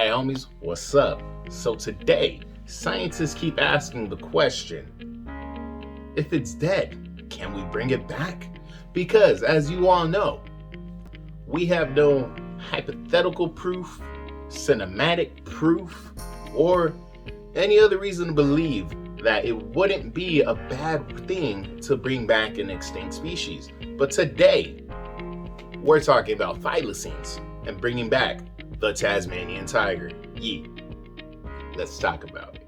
Hey homies, what's up? So today, scientists keep asking the question, if it's dead, can we bring it back? Because as you all know, we have no hypothetical proof, cinematic proof, or any other reason to believe that it wouldn't be a bad thing to bring back an extinct species. But today, we're talking about thylacines and bringing back the Tasmanian tiger. Yeah, let's talk about it.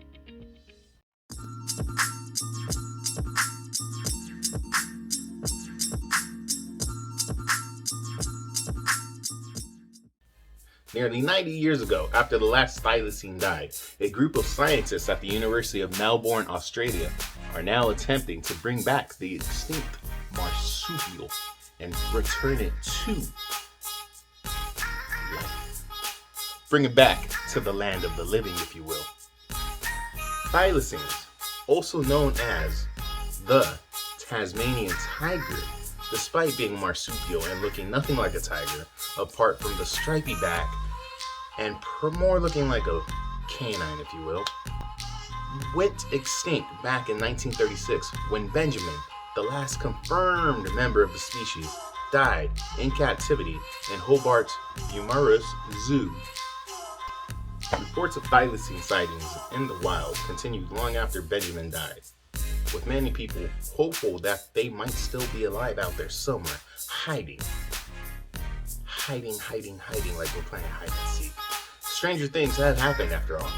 Nearly 90 years ago, after the last thylacine died, a group of scientists at the University of Melbourne, Australia, are now attempting to bring back the extinct marsupial and return it to life. Bring it back to the land of the living, if you will. Thylacines, also known as the Tasmanian tiger, despite being marsupial and looking nothing like a tiger, apart from the stripy back and more looking like a canine, if you will, went extinct back in 1936 when Benjamin, the last confirmed member of the species, died in captivity in Hobart's Beaumaris Zoo. Reports of thylacine sightings in the wild continued long after Benjamin died, with many people hopeful that they might still be alive out there somewhere, hiding like we're playing hide and seek. Stranger things have happened after all,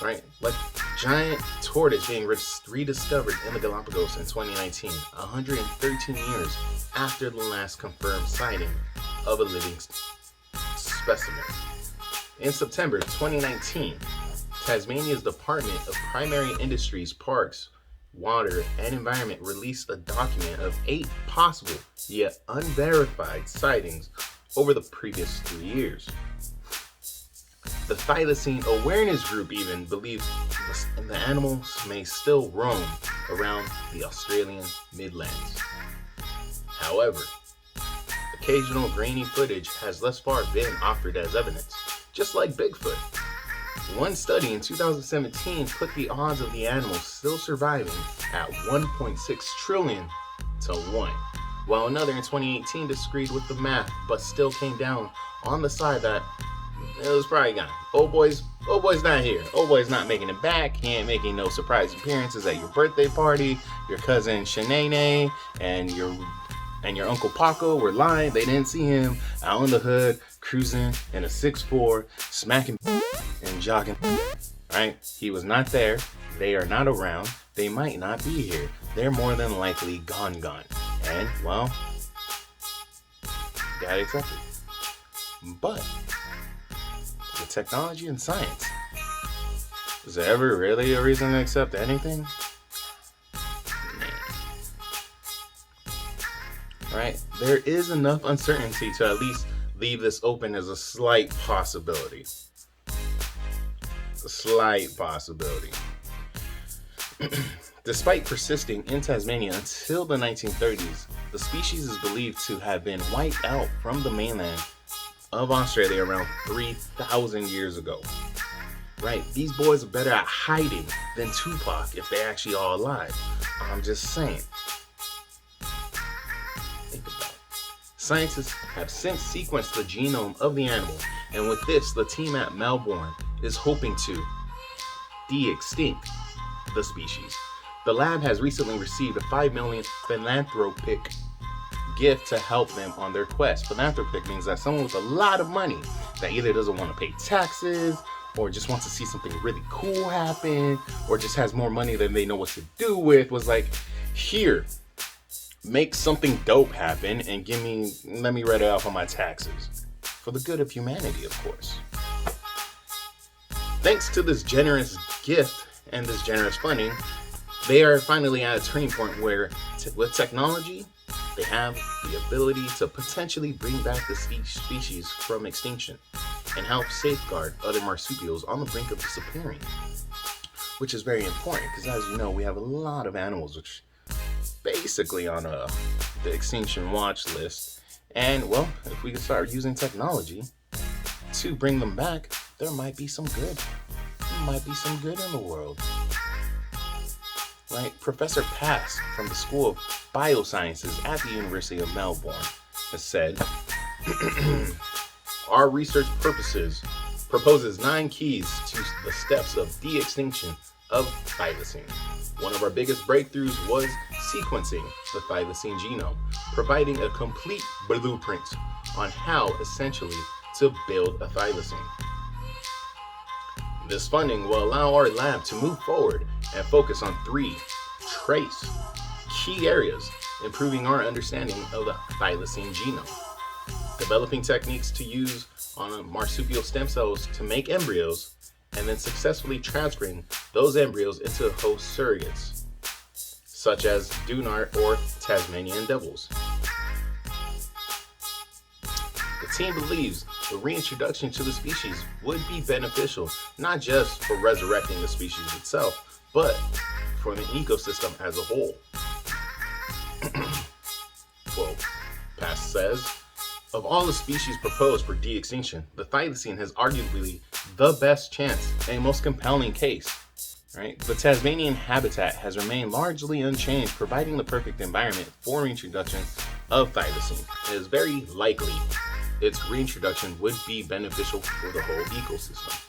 right? Like giant tortoise being rediscovered in the Galapagos in 2019, 113 years after the last confirmed sighting of a living specimen. In September 2019, Tasmania's Department of Primary Industries, Parks, Water and Environment released a document of 8 possible yet unverified sightings over the previous 3 years. The Thylacine Awareness Group even believes the animals may still roam around the Australian Midlands. However, occasional grainy footage has thus far been offered as evidence, just like Bigfoot. One study in 2017 put the odds of the animals still surviving at 1.6 trillion to 1, while another in 2018 disagreed with the math but still came down on the side that it was probably gone. Old boy's not here. Old boy's not making it back. He ain't making no surprise appearances at your birthday party. Your cousin Shanae and your Uncle Paco were lying. They didn't see him out in the hood, cruising in a 6'4", smacking and jogging. Right? He was not there. They are not around. They might not be here. They're more than likely gone. And, well, gotta accept it. But with technology and science, is there ever really a reason to accept anything? Right? There is enough uncertainty to at least leave this open as a slight possibility. A slight possibility. Despite persisting in Tasmania until the 1930s, the species is believed to have been wiped out from the mainland of Australia around 3,000 years ago. Right? These boys are better at hiding than Tupac if they're actually all alive. I'm just saying. Think about it. Scientists have since sequenced the genome of the animal, and with this, the team at Melbourne is hoping to de-extinct the species. The lab has recently received a $5 million philanthropic gift to help them on their quest. Philanthropic means that someone with a lot of money that either doesn't want to pay taxes or just wants to see something really cool happen or just has more money than they know what to do with was like, here, make something dope happen and let me write it off on my taxes. For the good of humanity, of course. Thanks to this generous gift and this generous funding, they are finally at a turning point where with technology, they have the ability to potentially bring back the species from extinction and help safeguard other marsupials on the brink of disappearing, which is very important because, as you know, we have a lot of animals which basically on the extinction watch list. And well, if we can start using technology to bring them back, there might be some good. There might be some good in the world. Right? Professor Pass from the School of Biosciences at the University of Melbourne has said, our research proposes 9 keys to the steps of de-extinction of thylacine. One of our biggest breakthroughs was sequencing the thylacine genome, providing a complete blueprint on how essentially to build a thylacine. This funding will allow our lab to move forward and focus on 3 key areas, improving our understanding of the thylacine genome, developing techniques to use on marsupial stem cells to make embryos, and then successfully transferring those embryos into host surrogates, such as Dunart or Tasmanian devils. The team believes the reintroduction to the species would be beneficial, not just for resurrecting the species itself, but for the ecosystem as a whole. Well, Pass says, of all the species proposed for de-extinction, the thylacine has arguably the best chance and most compelling case. Right? The Tasmanian habitat has remained largely unchanged, providing the perfect environment for reintroduction of thylacine. It is very likely its reintroduction would be beneficial for the whole ecosystem.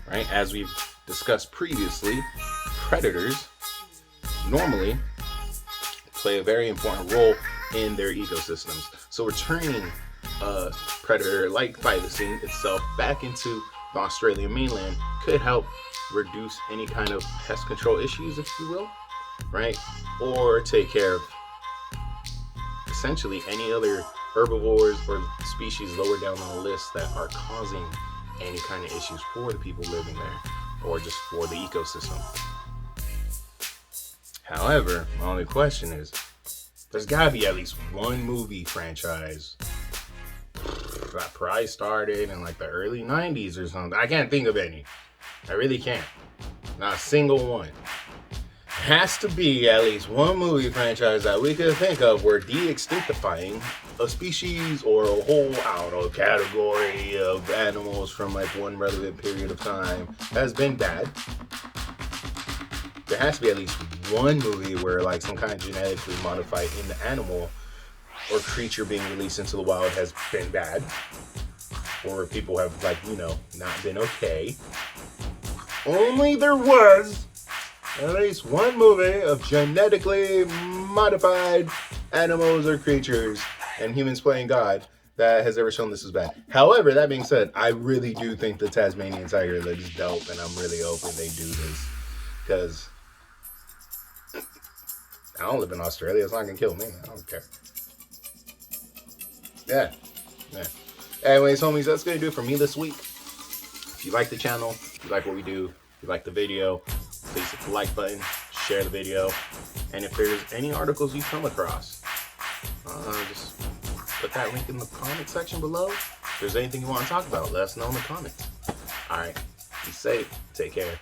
Right? As we've discussed previously, predators normally play a very important role in their ecosystems. So returning a predator like thylacine itself back into the Australian mainland could help reduce any kind of pest control issues, if you will, right? Or take care of essentially any other herbivores or species lower down on the list that are causing any kind of issues for the people living there or just for the ecosystem. However, my only question is, there's gotta be at least one movie franchise that probably started in like the early 90s or something. I can't think of any. I really can't. Not a single one. Has to be at least one movie franchise that we could think of where de-extinctifying a species or a whole, I don't know, category of animals from like one relevant period of time has been bad. There has to be at least one movie where like some kind of genetically modified in the animal or creature being released into the wild has been bad, or people have like, you know, not been okay. Only there was at least one movie of genetically modified animals or creatures and humans playing God that has ever shown this is bad. However, that being said, I really do think the Tasmanian tiger looks dope, and I'm really hoping they do this, because I don't live in Australia. It's not gonna kill me. I don't care. Yeah. Anyways, homies, that's gonna do it for me this week. If you like the channel, if you like what we do, if you like the video, please hit the like button, share the video, and if there's any articles you come across, just put that link in the comment section below. If there's anything you want to talk about, let us know in the comments. All right, be safe, take care.